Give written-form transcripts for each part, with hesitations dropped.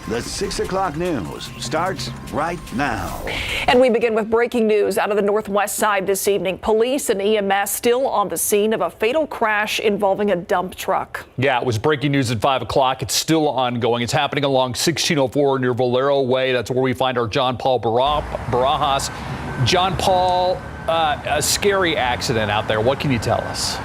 The 6 o'clock news starts right now. And we begin with breaking news out of the Northwest Side this evening. Police and EMS still on the scene of a fatal crash involving a dump truck. Yeah, it was breaking news at 5 o'clock. It's still ongoing. It's happening along 1604 near Valero Way. That's where we find our John Paul Barajas. John Paul, a scary accident out there. What can you tell us?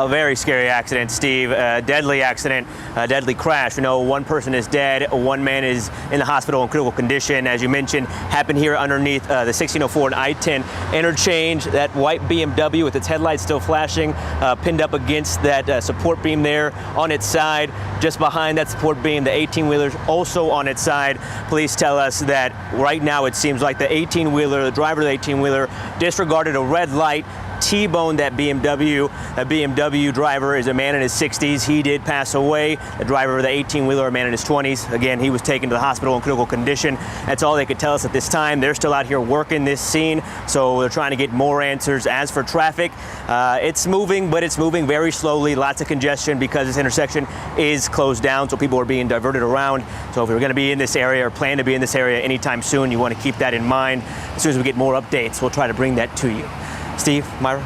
Very scary accident, Steve. Deadly accident, deadly crash. We know one person is dead. One man is in the hospital in critical condition. As you mentioned, happened here underneath the 1604 and I-10 interchange. That white BMW with its headlights still flashing, pinned up against that support beam there on its side. Just behind that support beam, the 18-wheeler also on its side. Police tell us that right now it seems like the 18-wheeler, the driver of the 18-wheeler, disregarded a red light, T-boned that BMW. That BMW driver is a man in his 60s. He did pass away. The driver of the 18-wheeler, a man in his 20s. Again, he was taken to the hospital in critical condition. That's all they could tell us at this time. They're still out here working this scene, so they're trying to get more answers. As for traffic, it's moving, but it's moving very slowly. Lots of congestion because this intersection is closed down, so people are being diverted around. So if you're going to be in this area or plan to be in this area anytime soon, you want to keep that in mind. As soon as we get more updates, we'll try to bring that to you. Steve, Myra.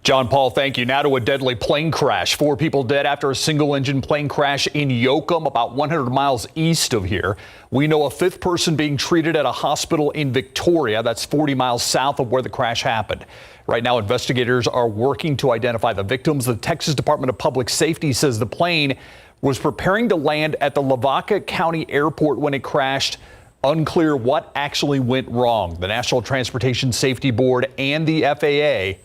John Paul, thank you. Now to a deadly plane crash. 4 people dead after a single-engine plane crash in Yoakum, about 100 miles east of here. We know a 5th person being treated at a hospital in Victoria. That's 40 miles south of where the crash happened. Right now, investigators are working to identify the victims. The Texas Department of Public Safety says the plane was preparing to land at the Lavaca County Airport when it crashed. Unclear what actually went wrong. The National Transportation Safety Board and the FAA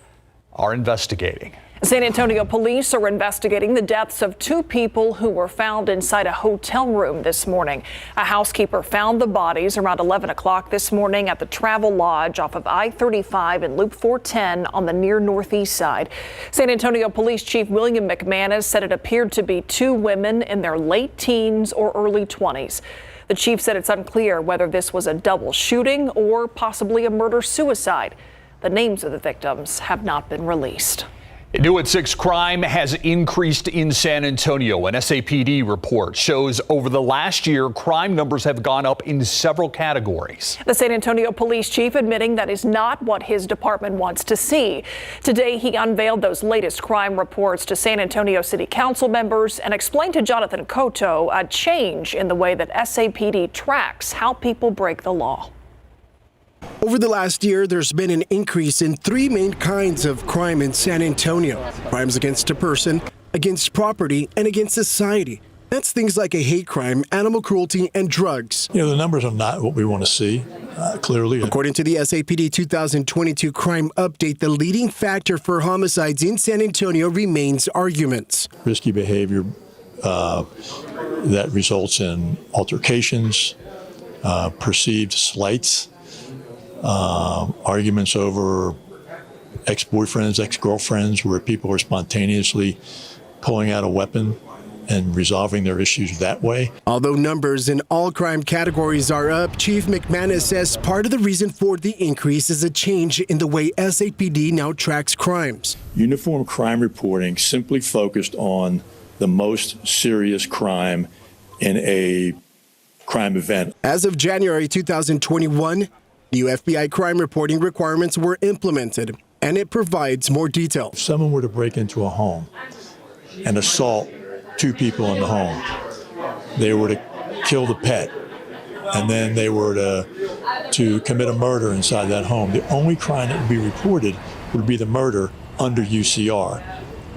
are investigating. San Antonio police are investigating the deaths of 2 people who were found inside a hotel room this morning. A housekeeper found the bodies around 11 o'clock this morning at the Travel Lodge off of I-35 and Loop 410 on the near northeast side. San Antonio Police Chief William McManus said it appeared to be 2 women in their late teens or early 20s. The chief said it's unclear whether this was a double shooting or possibly a murder-suicide. The names of the victims have not been released. New at 6, crime has increased in San Antonio. An SAPD report shows over the last year, crime numbers have gone up in several categories. The San Antonio police chief admitting that is not what his department wants to see. Today, he unveiled those latest crime reports to San Antonio City Council members and explained to Jonathan Cotto a change in the way that SAPD tracks how people break the law. Over the last year, there's been an increase in 3 main kinds of crime in San Antonio. Crimes against a person, against property, and against society. That's things like a hate crime, animal cruelty, and drugs. You know, the numbers are not what we want to see, clearly. According to the SAPD 2022 crime update, the leading factor for homicides in San Antonio remains arguments. Risky behavior that results in altercations, perceived slights, arguments over ex-boyfriends, ex-girlfriends, where people are spontaneously pulling out a weapon and resolving their issues that way. Although numbers in all crime categories are up, Chief McManus says part of the reason for the increase is a change in the way SAPD now tracks crimes. Uniform crime reporting simply focused on the most serious crime in a crime event. As of January 2021, new FBI crime reporting requirements were implemented, and it provides more detail. If someone were to break into a home and assault 2 people in the home, they were to kill the pet, and then they were to commit a murder inside that home, the only crime that would be reported would be the murder under UCR.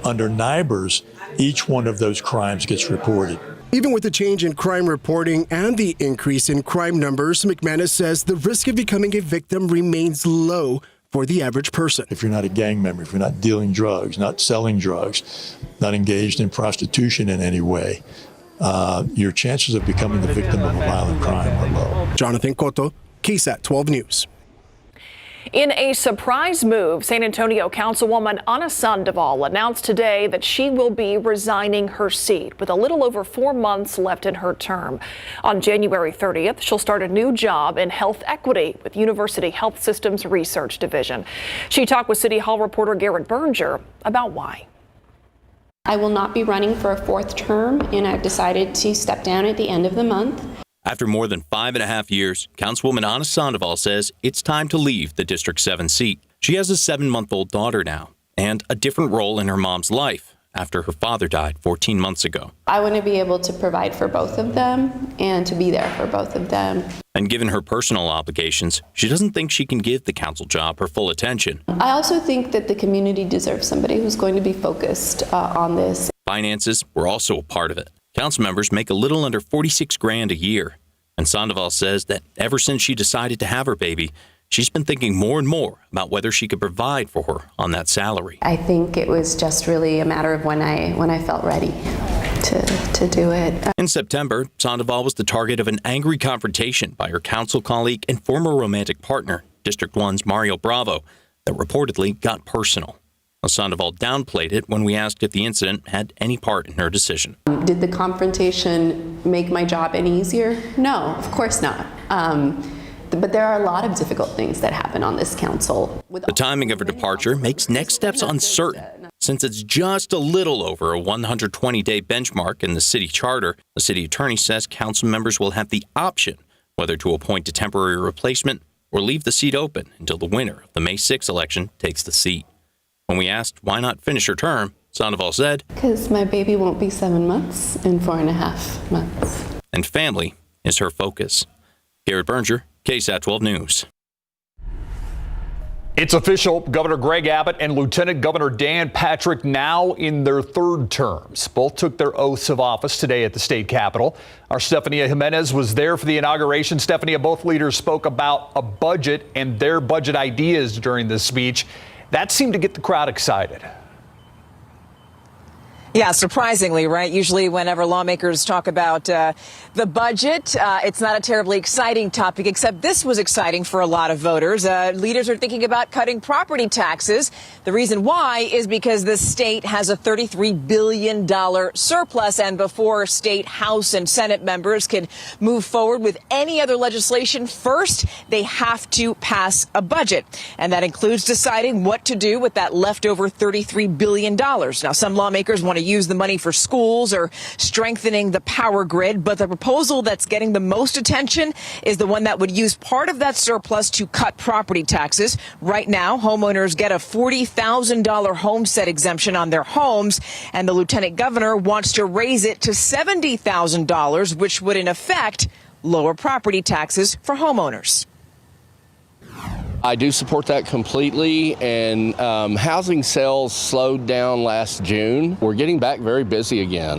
Under NIBRS, each one of those crimes gets reported. Even with the change in crime reporting and the increase in crime numbers, McManus says the risk of becoming a victim remains low for the average person. If you're not a gang member, if you're not dealing drugs, not selling drugs, not engaged in prostitution in any way, your chances of becoming the victim of a violent crime are low. Jonathan Cotto, KSAT 12 News. In a surprise move, San Antonio Councilwoman Ana Sandoval announced today that she will be resigning her seat with a little over 4 months left in her term. On January 30th, she'll start a new job in health equity with University Health Systems Research Division. She talked with City Hall reporter Garrett Berger about why. I will not be running for a fourth term, and I've decided to step down at the end of the month. After more than 5.5 years, Councilwoman Anna Sandoval says it's time to leave the District 7 seat. She has a 7-month-old daughter now and a different role in her mom's life after her father died 14 months ago. I want to be able to provide for both of them and to be there for both of them. And given her personal obligations, she doesn't think she can give the council job her full attention. I also think that the community deserves somebody who's going to be focused on this. Finances were also a part of it. Council members make a little under $46,000 a year. And Sandoval says that ever since she decided to have her baby, she's been thinking more and more about whether she could provide for her on that salary. I think it was just really a matter of when I felt ready to do it. In September, Sandoval was the target of an angry confrontation by her council colleague and former romantic partner, District 1's Mario Bravo, that reportedly got personal. Sandoval downplayed it when we asked if the incident had any part in her decision. Did the confrontation make my job any easier? No, of course not. But there are a lot of difficult things that happen on this council. The timing of her departure makes next steps uncertain. Since it's just a little over a 120-day benchmark in the city charter, the city attorney says council members will have the option whether to appoint a temporary replacement or leave the seat open until the winner of the May 6 election takes the seat. When we asked why not finish her term, Sandoval said, "Because my baby won't be 7 months in 4.5 months. And family is her focus." Garrett Berger, KSAT 12 News. It's official. Governor Greg Abbott and Lieutenant Governor Dan Patrick now in their third terms. Both took their oaths of office today at the state capitol. Our Stefania Jimenez was there for the inauguration. Stefania, both leaders spoke about a budget and their budget ideas during this speech. That seemed to get the crowd excited. Yeah, surprisingly, right? Usually whenever lawmakers talk about the budget, it's not a terribly exciting topic, except this was exciting for a lot of voters. Leaders are thinking about cutting property taxes. The reason why is because the state has a $33 billion surplus, and before state House and Senate members can move forward with any other legislation, first they have to pass a budget. And that includes deciding what to do with that leftover $33 billion. Now, some lawmakers want to use the money for schools or strengthening the power grid, but the proposal that's getting the most attention is the one that would use part of that surplus to cut property taxes. Right now, homeowners get a $40,000 homestead exemption on their homes, and the lieutenant governor wants to raise it to $70,000, which would in effect lower property taxes for homeowners. I do support that completely, and housing sales slowed down last June. We're getting back very busy again.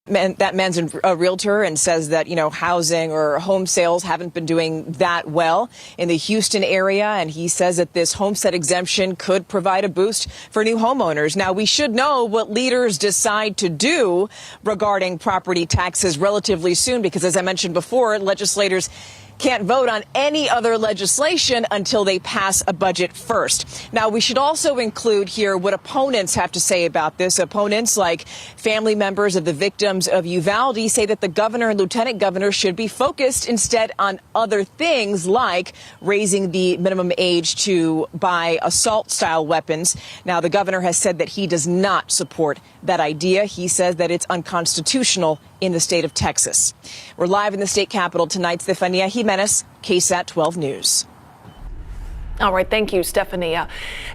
That man's a realtor and says that, housing or home sales haven't been doing that well in the Houston area. And he says that this homestead exemption could provide a boost for new homeowners. Now, we should know what leaders decide to do regarding property taxes relatively soon, because as I mentioned before, legislators can't vote on any other legislation until they pass a budget first. Now, we should also include here what opponents have to say about this. Opponents like family members of the victims of Uvalde say that the governor and lieutenant governor should be focused instead on other things like raising the minimum age to buy assault-style weapons. Now, the governor has said that he does not support that idea. He says that it's unconstitutional in the state of Texas. We're live in the state capitol tonight. Stefania Jimenez, KSAT 12 News. All right, thank you, Stefania.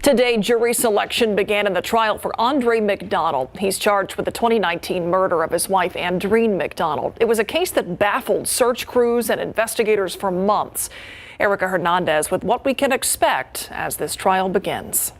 Today, jury selection began in the trial for Andre McDonald. He's charged with the 2019 murder of his wife, Andreen McDonald. It was a case that baffled search crews and investigators for months. Erica Hernandez with what we can expect as this trial begins.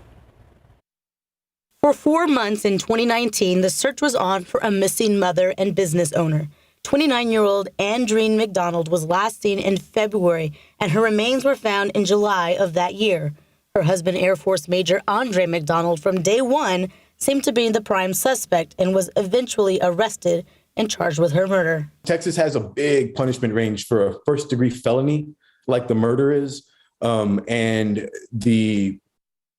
For 4 months in 2019, the search was on for a missing mother and business owner. 29-year-old Andreen McDonald was last seen in February, and her remains were found in July of that year. Her husband, Air Force Major Andre McDonald, from day one seemed to be the prime suspect and was eventually arrested and charged with her murder. Texas has a big punishment range for a first-degree felony, like the murder is, and the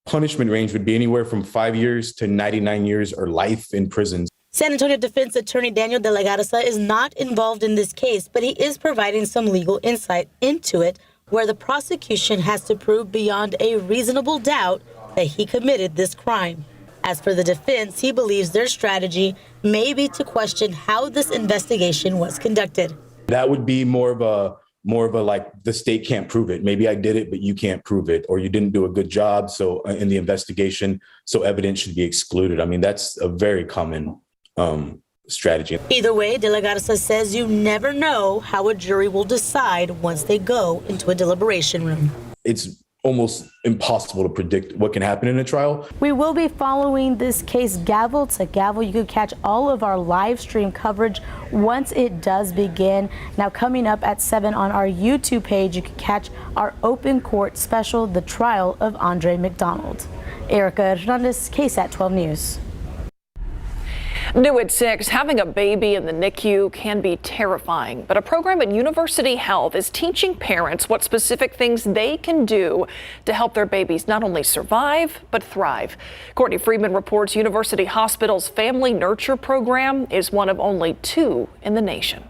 punishment range would be anywhere from 5 years to 99 years or life in prison. San Antonio Defense Attorney Daniel De La Garza is not involved in this case, but he is providing some legal insight into it, where the prosecution has to prove beyond a reasonable doubt that he committed this crime. As for the defense, he believes their strategy may be to question how this investigation was conducted. That would be more of a like, the state can't prove it. Maybe I did it, but you can't prove it, or you didn't do a good job. So in the investigation, so evidence should be excluded. I mean, that's a very common strategy. Either way, De La Garza says you never know how a jury will decide once they go into a deliberation room. It's almost impossible to predict what can happen in a trial. We will be following this case gavel to gavel. You can catch all of our live stream coverage once it does begin. Now, coming up at 7 on our YouTube page, you can catch our open court special, The Trial of Andre McDonald. Erica Hernandez, KSAT 12 News. New at 6, having a baby in the NICU can be terrifying, but a program at University Health is teaching parents what specific things they can do to help their babies not only survive, but thrive. Courtney Friedman reports University Hospital's Family Nurture program is one of only 2 in the nation.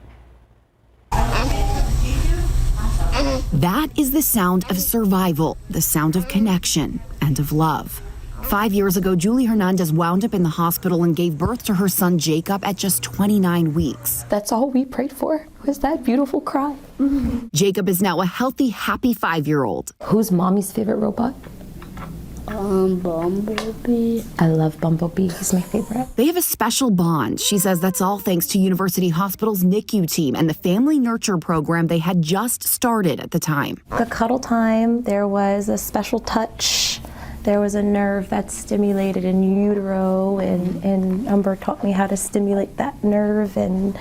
That is the sound of survival, the sound of connection and of love. 5 years ago, Julie Hernandez wound up in the hospital and gave birth to her son Jacob at just 29 weeks. That's all we prayed for, was that beautiful cry. Mm-hmm. Jacob is now a healthy, happy 5-year-old. Who's mommy's favorite robot? Bumblebee. I love Bumblebee. He's my favorite. They have a special bond. She says that's all thanks to University Hospital's NICU team and the Family Nurture program they had just started at the time. The cuddle time, there was a special touch. There was a nerve that's stimulated in utero, and Umber taught me how to stimulate that nerve, and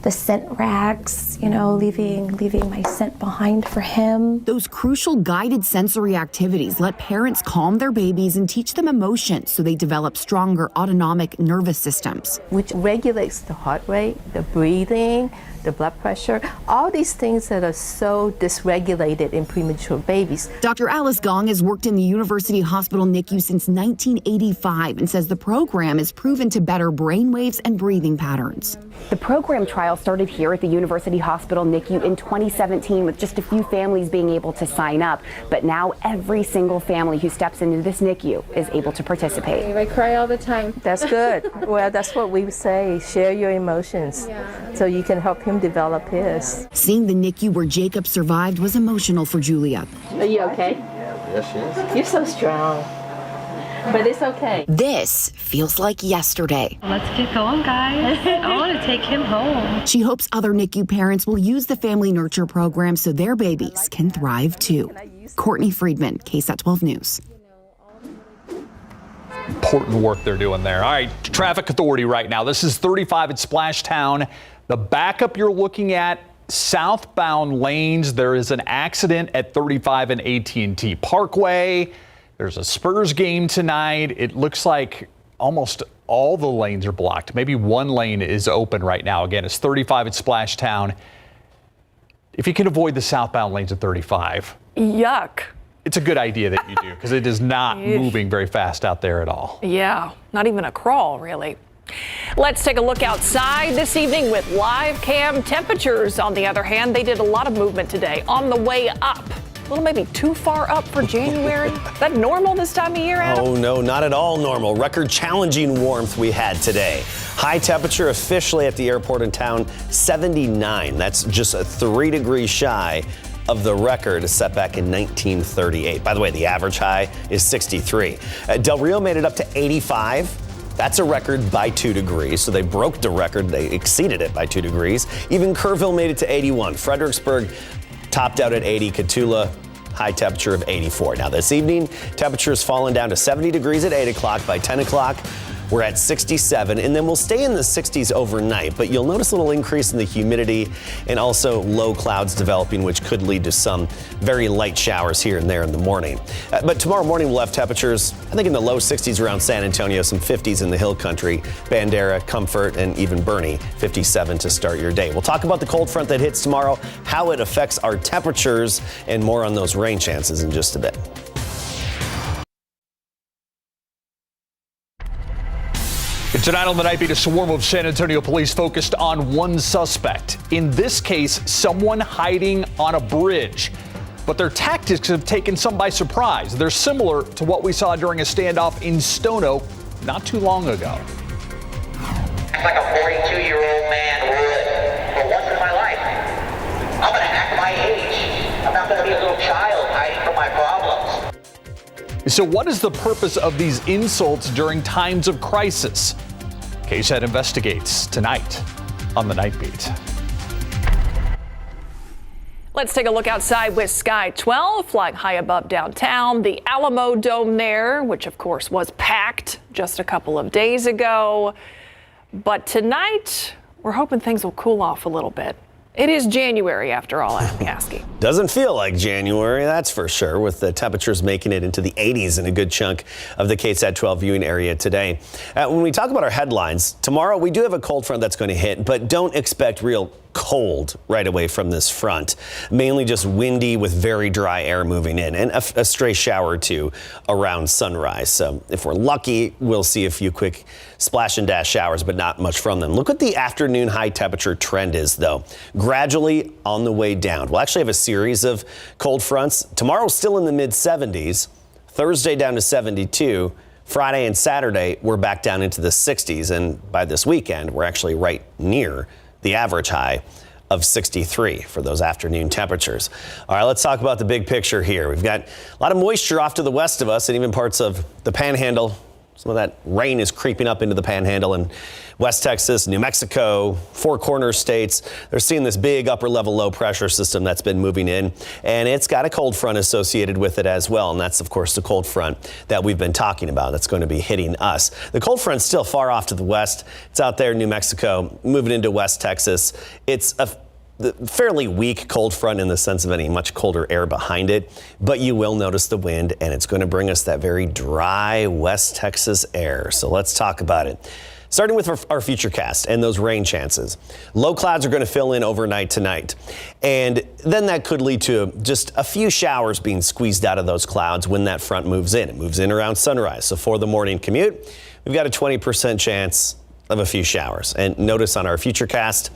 the scent rags, leaving my scent behind for him. Those crucial guided sensory activities let parents calm their babies and teach them emotions so they develop stronger autonomic nervous systems. Which regulates the heart rate, the breathing, the blood pressure, all these things that are so dysregulated in premature babies. Dr. Alice Gong has worked in the University Hospital NICU since 1985 and says the program is proven to better brain waves and breathing patterns. The program trial started here at the University Hospital NICU in 2017 with just a few families being able to sign up. But now every single family who steps into this NICU is able to participate. I cry all the time. That's good. Well, that's what we say, share your emotions, so you can help him develop his. Seeing the NICU where Jacob survived was emotional for Julia. Are you okay? Yes, she is. You're so strong. But it's okay. This feels like yesterday. Let's get going, guys. I want to take him home. She hopes other NICU parents will use the Family Nurture program so their babies can thrive too. Courtney Friedman, KSAT 12 News. Important work they're doing there. All right, traffic authority right now. This is 35 at Splashtown. The backup you're looking at, southbound lanes. There is an accident at 35 and AT&T Parkway. There's a Spurs game tonight. It looks like almost all the lanes are blocked. Maybe one lane is open right now. Again, it's 35 at Splashtown. If you can avoid the southbound lanes at 35. Yuck. It's a good idea that you do because it is not moving very fast out there at all. Yeah, not even a crawl, really. Let's take a look outside this evening with live cam temperatures. On the other hand, they did a lot of movement today on the way up. A little maybe too far up for January. Is that normal this time of year, Adam? Oh, no, not at all normal. Record challenging warmth we had today. High temperature officially at the airport in town, 79. That's just 3 degrees shy of the record set back in 1938. By the way, the average high is 63. Del Rio made it up to 85. That's a record by 2 degrees. So they broke the record. They exceeded it by 2 degrees. Even Kerrville made it to 81. Fredericksburg topped out at 80. Cotulla, high temperature of 84. Now this evening, temperatures falling down to 70 degrees at 8 o'clock. By 10 o'clock, we're at 67, and then we'll stay in the 60s overnight, but you'll notice a little increase in the humidity and also low clouds developing, which could lead to some very light showers here and there in the morning. But tomorrow morning, we'll have temperatures, I think, in the low 60s around San Antonio, some 50s in the hill country, Bandera, Comfort, and even Boerne, 57 to start your day. We'll talk about the cold front that hits tomorrow, how it affects our temperatures, and more on those rain chances in just a bit. Tonight on the Night Beat, a swarm of San Antonio police focused on one suspect. In this case, someone hiding on a bridge. but their tactics have taken some by surprise. They're similar to what we saw during a standoff in Stono not too long ago. Act like a 42-year-old man would. For once in my life, I'm going to act my age. I'm not going to be a little child hiding from my problems. So what is the purpose of these insults during times of crisis? KSAT investigates tonight on the Night Beat. Let's take a look outside with Sky 12 flying high above downtown. The Alamo Dome there, which of course was packed just a couple of days ago. But tonight, we're hoping things will cool off a little bit. It is January, after all, I'm asking. Doesn't feel like January, that's for sure, with the temperatures making it into the 80s in a good chunk of the KSAT 12 viewing area today. When we talk about our headlines, tomorrow we do have a cold front that's going to hit, but don't expect real cold right away from this front. Mainly just windy with very dry air moving in and a stray shower or two around sunrise. So if we're lucky, we'll see a few quick splash and dash showers, but not much from them. Look what the afternoon high temperature trend is, though. Gradually on the way down. We'll actually have a series of cold fronts. Tomorrow's still in the mid 70s. Thursday down to 72. Friday and Saturday, we're back down into the 60s. And by this weekend, we're actually right near the average high of 63 for those afternoon temperatures. All right, let's talk about the big picture here. We've got a lot of moisture off to the west of us and even parts of the Panhandle. Some of that rain is creeping up into the Panhandle in West Texas, New Mexico, Four Corners states. They're seeing this big upper level low pressure system that's been moving in, and it's got a cold front associated with it as well. And that's, of course, the cold front that we've been talking about that's going to be hitting us. The cold front's still far off to the west. It's out there in New Mexico, moving into West Texas. It's a fairly weak cold front in the sense of any much colder air behind it, but you will notice the wind, and it's going to bring us that very dry West Texas air. So let's talk about it. Starting with our futurecast and those rain chances. Low clouds are going to fill in overnight tonight, and then that could lead to just a few showers being squeezed out of those clouds when that front moves in. It moves in around sunrise. So for the morning commute, we've got a 20% chance of a few showers. And notice on our futurecast,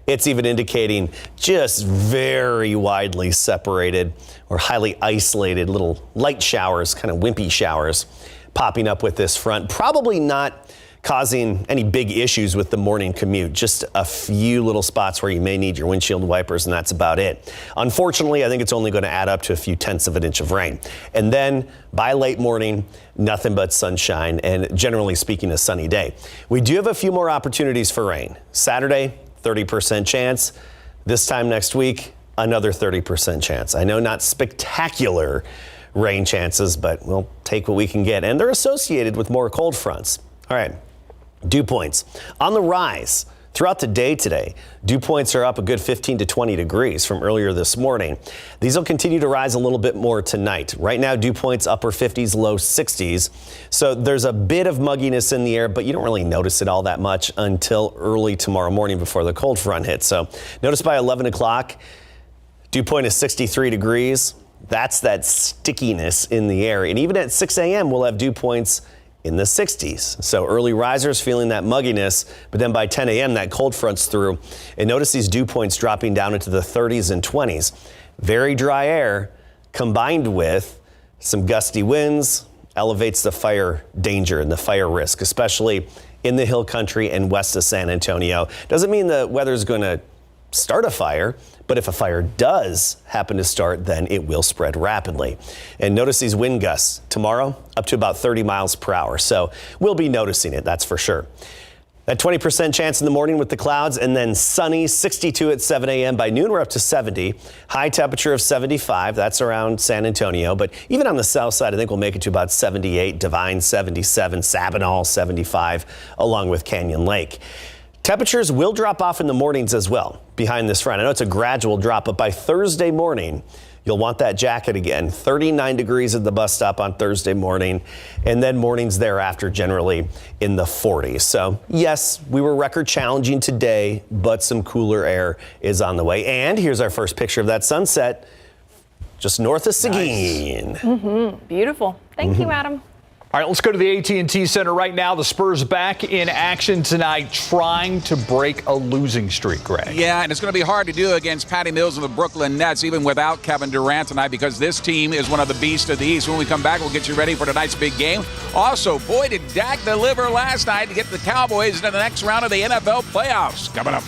it's even indicating just very widely separated or highly isolated little light showers, kind of wimpy showers popping up with this front. Probably not causing any big issues with the morning commute. Just a few little spots where you may need your windshield wipers, and that's about it. Unfortunately, I think it's only going to add up to a few tenths of an inch of rain. And then by late morning, nothing but sunshine and generally speaking, a sunny day. We do have a few more opportunities for rain. Saturday, 30% chance. This time next week, another 30% chance. I know not spectacular rain chances, but we'll take what we can get. And they're associated with more cold fronts. All right, dew points on the rise throughout the day today. Dew points are up a good 15 to 20 degrees from earlier this morning. These will continue to rise a little bit more tonight. Right now, dew points upper 50s, low 60s. So there's a bit of mugginess in the air, but you don't really notice it all that much until early tomorrow morning before the cold front hits. So notice by 11 o'clock, dew point is 63 degrees. That's that stickiness in the air. And even at 6 a.m., we'll have dew points in the 60s. So early risers feeling that mugginess, but then by 10 a.m. that cold front's through. And notice these dew points dropping down into the 30s and 20s. Very dry air combined with some gusty winds elevates the fire danger and the fire risk, especially in the hill country and west of San Antonio. Doesn't mean the weather's going to start a fire, but if a fire does happen to start, then it will spread rapidly. And notice these wind gusts tomorrow up to about 30 miles per hour. So we'll be noticing it, that's for sure. That 20% chance in the morning with the clouds, and then sunny, 62 at 7 a.m. By noon, we're up to 70. High temperature of 75. That's around San Antonio. But even on the south side, I think we'll make it to about 78. Divine, 77. Sabinal, 75, along with Canyon Lake. Temperatures will drop off in the mornings as well behind this front. I know it's a gradual drop, but by Thursday morning, you'll want that jacket again. 39 degrees at the bus stop on Thursday morning, and then mornings thereafter generally in the 40s. So yes, we were record challenging today, but some cooler air is on the way. And here's our first picture of that sunset just north of Seguin. Beautiful. Thank you, Adam. All right, let's go to the AT&T Center right now. The Spurs back in action tonight, trying to break a losing streak, Greg. Yeah, and it's going to be hard to do against Patty Mills and the Brooklyn Nets, even without Kevin Durant tonight, because this team is one of the beasts of the East. When we come back, we'll get you ready for tonight's big game. Also, boy, did Dak deliver last night to get the Cowboys into the next round of the NFL playoffs. Coming up.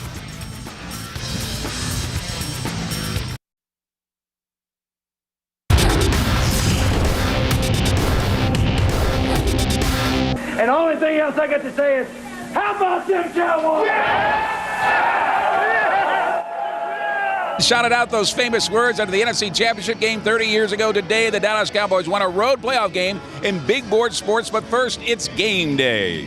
And the only thing else I got to say is, how about them Cowboys? Shouted out those famous words after the NFC Championship game 30 years ago today. The Dallas Cowboys won a road playoff game in big board sports, but first, it's game day.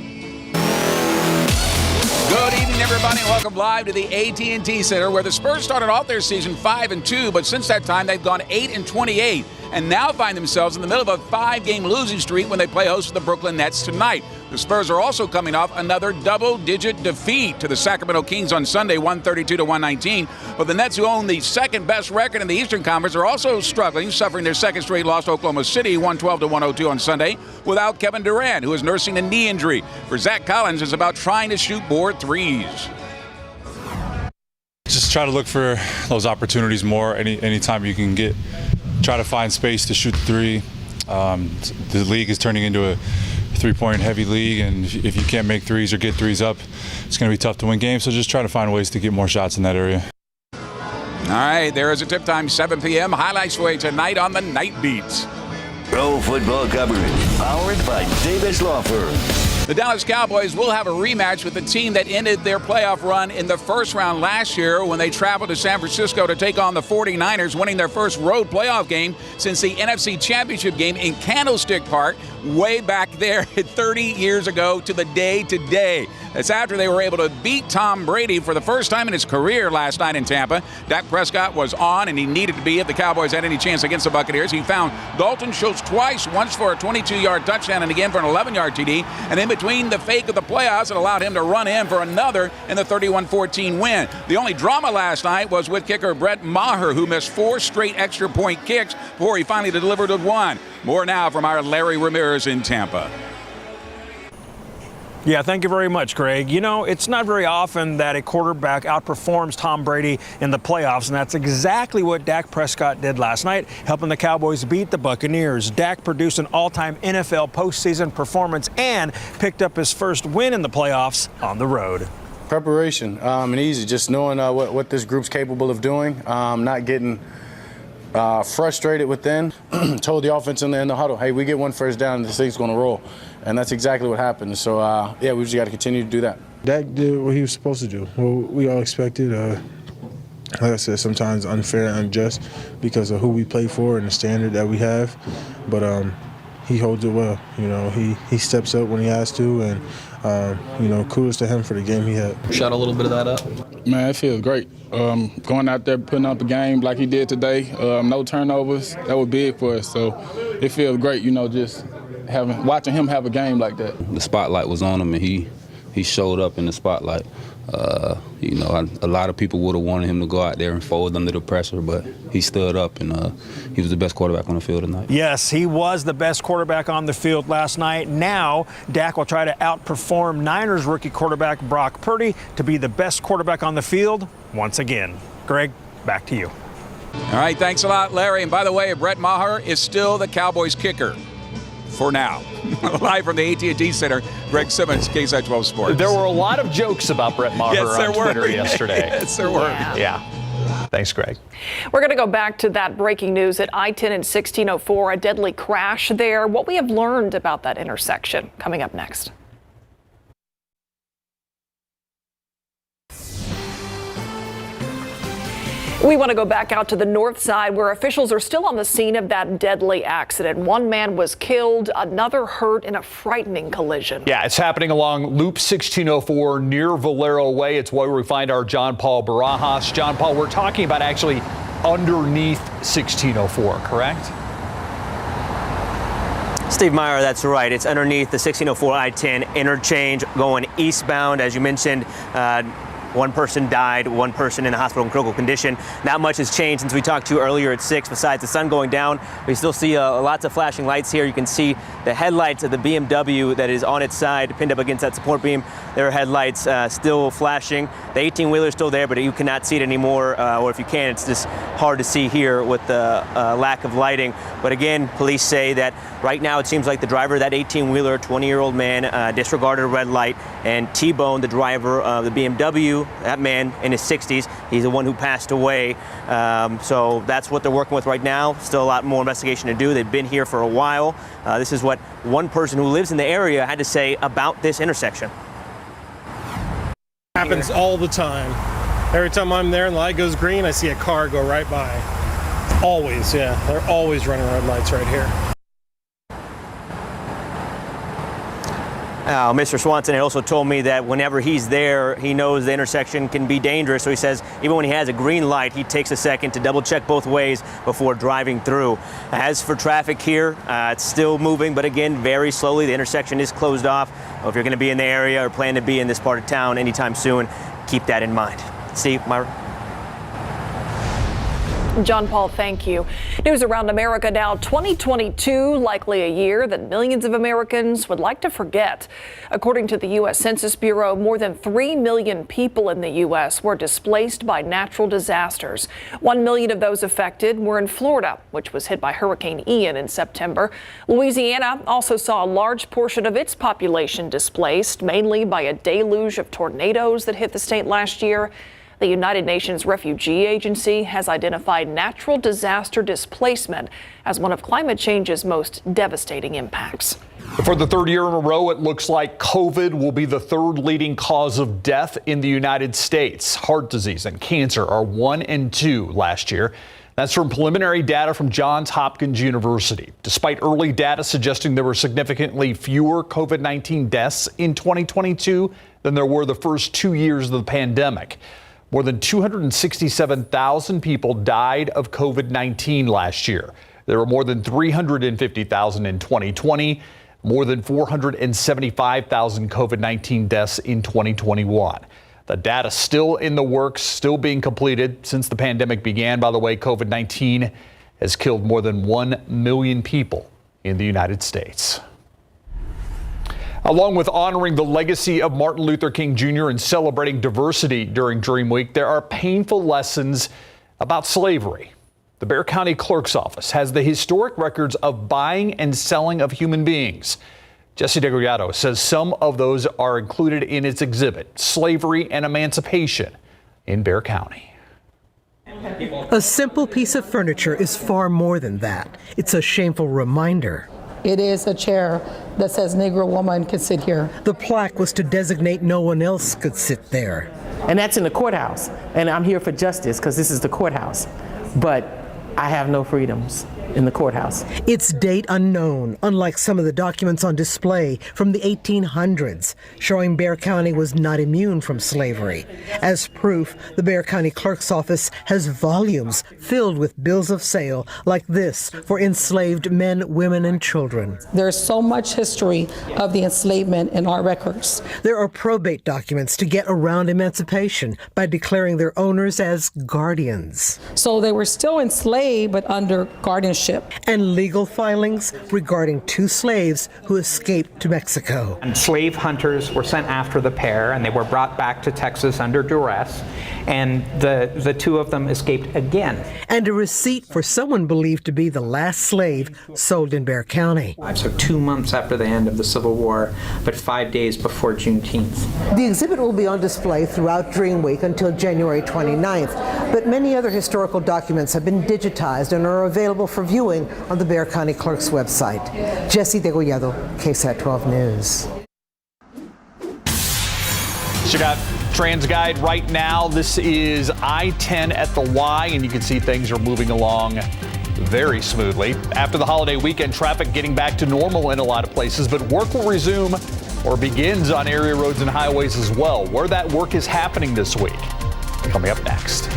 Good evening, everybody, and welcome live to the AT&T Center, where the Spurs started off their season 5-2, but since that time, they've gone 8-28. And now find themselves in the middle of a 5-game losing streak when they play host to the Brooklyn Nets tonight. The Spurs are also coming off another double-digit defeat to the Sacramento Kings on Sunday, 132-119. But the Nets, who own the second-best record in the Eastern Conference, are also struggling, suffering their second straight loss to Oklahoma City, 112-102 on Sunday, without Kevin Durant, who is nursing a knee injury. For Zach Collins, it's about trying to shoot more threes. Just try to look for those opportunities more anytime you can get. Try to find space to shoot the three. The league is turning into a three-point heavy league, and if you can't make threes or get threes up, it's going to be tough to win games. So just try to find ways to get more shots in that area. All right, there is a tip time, 7 p.m. Highlights for you tonight on the Night Beats. Pro football coverage powered by Davis Law Firm. The Dallas Cowboys will have a rematch with the team that ended their playoff run in the first round last year when they traveled to San Francisco to take on the 49ers, winning their first road playoff game since the NFC Championship game in Candlestick Park way back there 30 years ago to the day today. That's after they were able to beat Tom Brady for the first time in his career last night in Tampa. Dak Prescott was on, and he needed to be if the Cowboys had any chance against the Buccaneers. He found Dalton Schultz twice, once for a 22-yard touchdown and again for an 11-yard TD. And in between the fake of the playoffs, it allowed him to run in for another in the 31-14 win. The only drama last night was with kicker Brett Maher, who missed 4 straight extra-point kicks before he finally delivered with one. More now from our Larry Ramirez in Tampa. Yeah, thank you very much, Greg. You know, it's not very often that a quarterback outperforms Tom Brady in the playoffs, and that's exactly what Dak Prescott did last night, helping the Cowboys beat the Buccaneers. Dak produced an all-time NFL postseason performance and picked up his first win in the playoffs on the road. Preparation and easy, just knowing what this group's capable of doing, not getting frustrated within. Told the offense in the huddle, hey, we get one first down and this thing's going to roll. And that's exactly what happened. So, yeah, we just got to continue to do that. Dak did what he was supposed to do. What we all expected. Like I said, sometimes unfair and unjust because of who we play for and the standard that we have. But he holds it well. You know, he steps up when he has to, and you know, kudos to him for the game he had. Shut a little bit of that up. Man, it feels great. Going out there, putting up a game like he did today, no turnovers, that was big for us. So it feels great, you know, just watching him have a game like that. The spotlight was on him, and he showed up in the spotlight. You know, a lot of people would have wanted him to go out there and fold under the pressure, but he stood up, and he was the best quarterback on the field tonight. Yes, he was the best quarterback on the field last night. Now, Dak will try to outperform Niners rookie quarterback Brock Purdy to be the best quarterback on the field once again. Greg, back to you. All right, thanks a lot, Larry. And by the way, Brett Maher is still the Cowboys kicker. For now. Live from the AT&T Center, Greg Simmons, KSAT 12 Sports. There were a lot of jokes about Brett Maher on Twitter yesterday. Yes, there were. Yeah. Thanks, Greg. We're going to go back to that breaking news at I-10 and 1604, a deadly crash there. What we have learned about that intersection coming up next. We want to go back out to the north side where officials are still on the scene of that deadly accident. One man was killed, another hurt in a frightening collision. Yeah, it's happening along Loop 1604 near Valero Way. It's where we find our John Paul Barajas. John Paul, we're talking about actually underneath 1604, correct? Steve Meyer, that's right. It's underneath the 1604 I-10 interchange going eastbound. As you mentioned, One person died, one person in the hospital in critical condition. Not much has changed since we talked to you earlier at 6. Besides the sun going down, we still see lots of flashing lights here. You can see the headlights of the BMW that is on its side, pinned up against that support beam. Their headlights still flashing. The 18-wheeler is still there, but you cannot see it anymore, or if you can, it's just hard to see here with the lack of lighting. But again, police say that right now it seems like the driver of that 18-wheeler, 20-year-old man, disregarded a red light and T-boned the driver of the BMW. That man in his 60s, he's the one who passed away. So that's what they're working with right now. Still a lot more investigation to do. They've been here for a while. This is what one person who lives in the area had to say about this intersection. Happens all the time. Every time I'm there and the light goes green, I see a car go right by. Always, yeah. They're always running red lights right here. Mr. Swanson had also told me that whenever he's there, he knows the intersection can be dangerous. So he says even when he has a green light, he takes a second to double check both ways before driving through. As for traffic here, it's still moving, but again, very slowly. The intersection is closed off. If you're going to be in the area or plan to be in this part of town anytime soon, keep that in mind. Steve, Myra. John Paul, thank you. News around America now. 2022, likely a year that millions of Americans would like to forget. According to the U.S. Census Bureau, more than 3 million people in the U.S. were displaced by natural disasters. 1 million of those affected were in Florida, which was hit by Hurricane Ian in September. Louisiana also saw a large portion of its population displaced, mainly by a deluge of tornadoes that hit the state last year. The United Nations Refugee Agency has identified natural disaster displacement as one of climate change's most devastating impacts. For the third year in a row, it looks like COVID will be the third leading cause of death in the United States. Heart disease and cancer are 1 and 2 last year. That's from preliminary data from Johns Hopkins University. Despite early data suggesting there were significantly fewer COVID-19 deaths in 2022 than there were the first 2 years of the pandemic. More than 267,000 people died of COVID-19 last year. There were more than 350,000 in 2020, more than 475,000 COVID-19 deaths in 2021. The data still in the works, still being completed since the pandemic began. By the way, COVID-19 has killed more than 1 million people in the United States. Along with honoring the legacy of Martin Luther King Jr. and celebrating diversity during Dream Week, there are painful lessons about slavery. The Bexar County Clerk's Office has the historic records of buying and selling of human beings. Jesse DeGogliato says some of those are included in its exhibit, Slavery and Emancipation in Bexar County. A simple piece of furniture is far more than that. It's a shameful reminder. It is a chair that says Negro woman can sit here. The plaque was to designate no one else could sit there. And that's in the courthouse. And I'm here for justice because this is the courthouse. But I have no freedoms in the courthouse. Its date unknown, unlike some of the documents on display from the 1800s, showing Bexar County was not immune from slavery. As proof, the Bexar County Clerk's Office has volumes filled with bills of sale like this for enslaved men, women, and children. There's so much history of the enslavement in our records. There are probate documents to get around emancipation by declaring their owners as guardians. So they were still enslaved, but under guardianship. And legal filings regarding 2 slaves who escaped to Mexico. And slave hunters were sent after the pair, and they were brought back to Texas under duress, and the 2 of them escaped again. And a receipt for someone believed to be the last slave sold in Bexar County. So 2 months after the end of the Civil War, but 5 days before Juneteenth. The exhibit will be on display throughout Dream Week until January 29th, but many other historical documents have been digitized and are available for viewing on the Bexar County Clerk's website. Jesse DeGogliato, KSAT 12 News. So got TransGuide right now. This is I-10 at the Y, and you can see things are moving along very smoothly. After the holiday weekend, traffic getting back to normal in a lot of places, but work will resume or begins on area roads and highways as well. Where that work is happening this week, coming up next.